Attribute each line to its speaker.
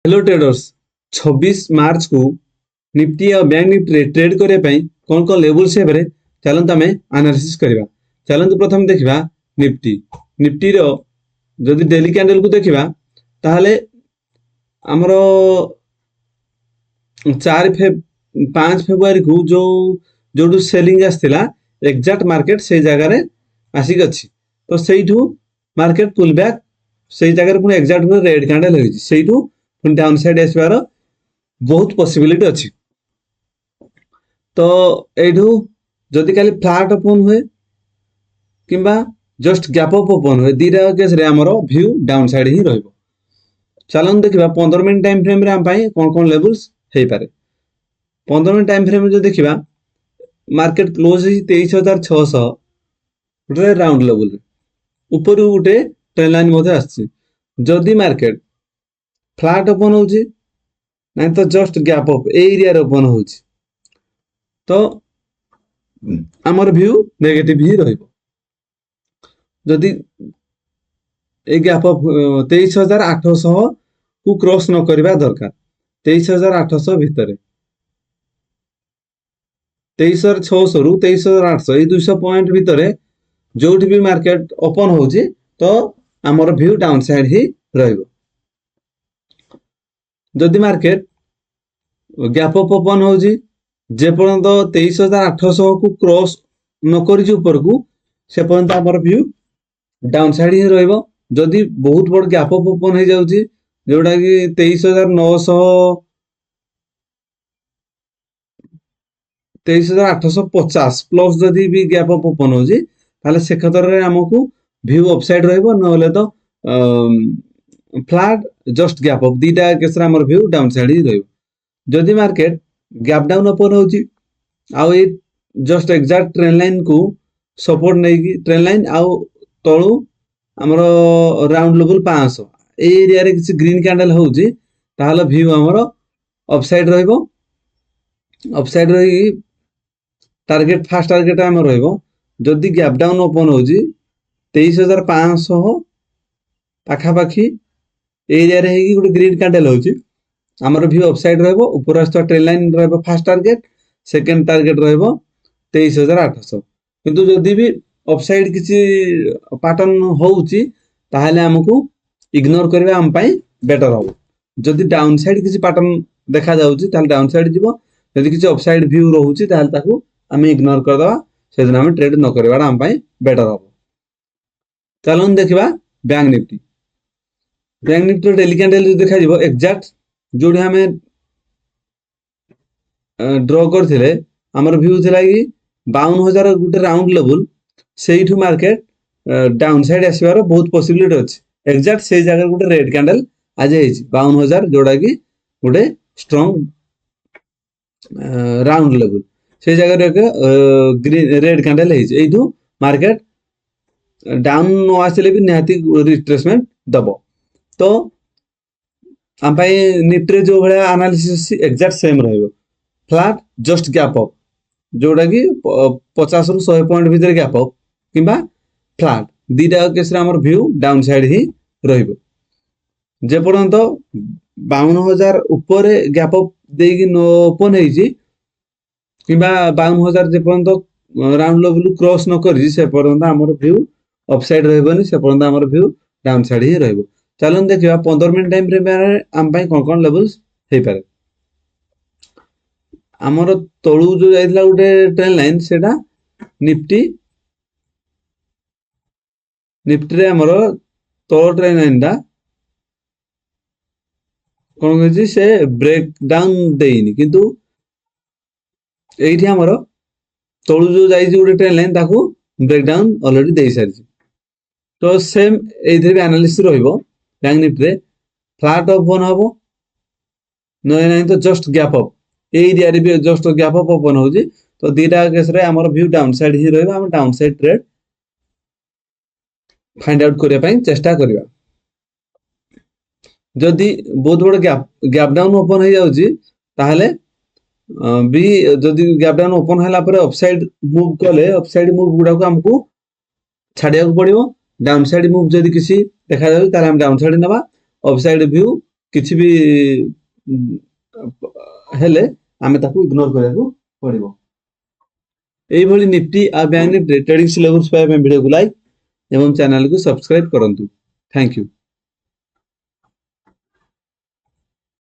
Speaker 1: Hello traders 26 मार्च को Nifty और bank Nifty रे ट्रेड करने ପାଇଁ कौन कौन लेवल से बरे चलंत हमें एनालिसिस करबा। चलंत प्रथम देखिबा निफ्टी निफ्टी रो जदि डेली कैंडल को देखिबा ताहले हमरो 5 फेब्रुआरी को जो सेलिंग आस्थिला एग्जैक्ट मार्केट से जगह रे आसिक अछि तो सेइठू मार्केट पुल बैक से जगह रे पुनी एग्जैक्ट रेड कैंडल होइछि सेइठू पुनी डाउन साइड आसबार बहुत पॉसिबिलिटी अछि। तो एठू जदि खाली फ्लैट ओपन हुए किंबा जस्ट गैप अप ओपन हुए दीटा केस रे हमरो व्यू डाउन साइड ही रहइबो। चलन देखिबा 15 मिनिट टाइम फ्रेम रे हम पाई कोन कोन लेवल्स हेई पारे। 15 मिनिट टाइम फ्रेम जो देखिबा मार्केट क्लोज ही 23600 रे राउंड लेवल ऊपर उठे ट्रेंड लाइन मध्ये आछि। जदि मार्केट फ्लैट ओपन होछि नहीं तो जस्ट गैप अप एरिया रे ओपन होछि तो हमर व्यू नेगेटिव ही रहइबो। जदि ए गैप अप 23800 को क्रॉस न करबा दरकार 23800 भितरे 23600 रु 23800 ए 200 पॉइंट भितरे जोठी भी मार्केट ओपन होछि तो हमर व्यू डाउन साइड ही रहइबो। जदि मार्केट गैप अप ओपन होछि जे पर्यंत 23800 को क्रॉस न करिछि ऊपर को से पर्यंत हमर व्यू डाउन साइड ही रहइबो। जदि बहुत बड़ गैप अप ओपन हो जाउछि जोडा कि 23850 प्लस जदि भी गैप अप ओपन होछि ताले से खतर रे हमकु व्यू अपसाइड रहइबो नहले तो फ्लैट जस्ट गैप अप दीटा केसरा हमर व्यू डाउन साइड ही रहइबो। जदि मार्केट गैप डाउन ओपन होछि आउ ए जस्ट एग्जैक्ट ट्रेंड लाइन को सपोर्ट नै कि ट्रेंड लाइन आउ तळु हमरो राउंड लेवल 500 ए एरिया रे किछि ग्रीन कैंडल होछि ताहले व्यू हमरो अपसाइड रहइबो। अपसाइड रही टारगेट फास्ट टारगेट हमर रहइबो। जदि गैप डाउन ओपन होछि 23500 पाखा पाखी एरिया रे कि गुटे ग्रीन कैंडल होछि हमर व्यू अपसाइड रहइबो। ऊपर आस्ता ट्रेंड लाइन रहइबो फास्ट टारगेट सेकंड टारगेट रहइबो 23800 किंतु जदि भी अपसाइड किछि पैटर्न होउछि ताहले हमकु इग्नोर करबा हम पई बेटर हो। जदि डाउन साइड किछि पैटर्न देखा जाउछि ताहले डाउन साइड जिवो जदि किछि अपसाइड व्यू रहउछि ताहले ताकू हम इग्नोर कर दवा से दिन हम ट्रेड न करबा हम पई बेटर हो। चलन देखिबा बैंक निफ्टी डेली कैंडल देखा जिवो एग्जैक्ट जोडी हमें ड्रॉ करथिले हमर व्यू थिला कि 52000 गुटे राउंड लेवल सेइठू मार्केट डाउन साइड आसीबार बहुत पॉसिबिलिटी अछि। एग्जैक्ट से जगह गुटे रेड कैंडल आज हेछि 52000 जोडा कि गुटे स्ट्रांग राउंड लेवल से जगह रे ग्रीन रेड कैंडल हेछि। एइठू मार्केट डाउन न आसिले भी निहाती रिट्रेसमेंट दबो। तो हम पई निफ्टी जो भला एनालिसिस एग्जैक्ट सेम रहइबो। फ्लैट जस्ट गैप अप जोडा कि 50 रु 100 पॉइंट भीतर गैप अप किबा फ्लैट दीटा केस रे हमर व्यू डाउन साइड ही रहइबो। जे पर्यंत 52000 ऊपर गैप अप देगी नो ओपन हेछि किबा 52000 जे पर्यंत राउंड लेवल क्रॉस न करि से पर्यंत हमर व्यू अपसाइड रहइबोनी से पर्यंत हमर व्यू डाउन साइड ही रहइबो। चलन देखिबा 15 मिनिट टाइम फ्रेम रे हम पई कोन कोन लेवल्स हेई पारे। हमर तळु जो जाइतला उटे ट्रेंड लाइन सेटा निफ्टी रे हमर तळ ट्रेंड लाइन दा कोन कहछि से ब्रेक डाउन देइनी किंतु एइठी हमर तळु जो जाइछि उटे ट्रेंड लाइन ताकू ब्रेक डाउन ऑलरेडी देइ सारिछि। तो सेम एइथे भी एनालिसिस रहइबो। बैंक निफ्टी रे फ्लैट ओपन हबो नै तो जस्ट गैप अप एरिया रे भी जस्ट गैप अप ओपन होछि तो दीटा केस रे हमर व्यू डाउन साइड ही रहइबो। हम down side trade find out करिया पई चेष्टा करिया। जदि बहुत बड़ गैप डाउन ओपन हो जाउछि ताहले भी जदि गैप डाउन ओपन हला पर अपसाइड मूव कले अपसाइड मूव गुडा को हमकु छाडिया को पड़िबो। डाउन साइड मूव जदि किसी देखा जाउ ताले हम डाउन साइड नबा अपसाइड व्यू କିଛି ବି ହେଲେ ଆମେ ତାକୁ ଇଗ୍ନୋର କରିବାକୁ ପଡିବ। এইଭଳି ନିଫ୍ଟି ଆଉ ବ୍ୟାଙ୍କ ନିଫ୍ଟି ଟ୍ରେଡିଂ ସିଲେବସ୍ ପାଇବା ପାଇଁ ଭିଡିଓକୁ ଲାଇକ୍ ଏବଂ ଚ୍ୟାନେଲକୁ ସବସ୍କ୍ରାଇବ କରନ୍ତୁ। Thank you.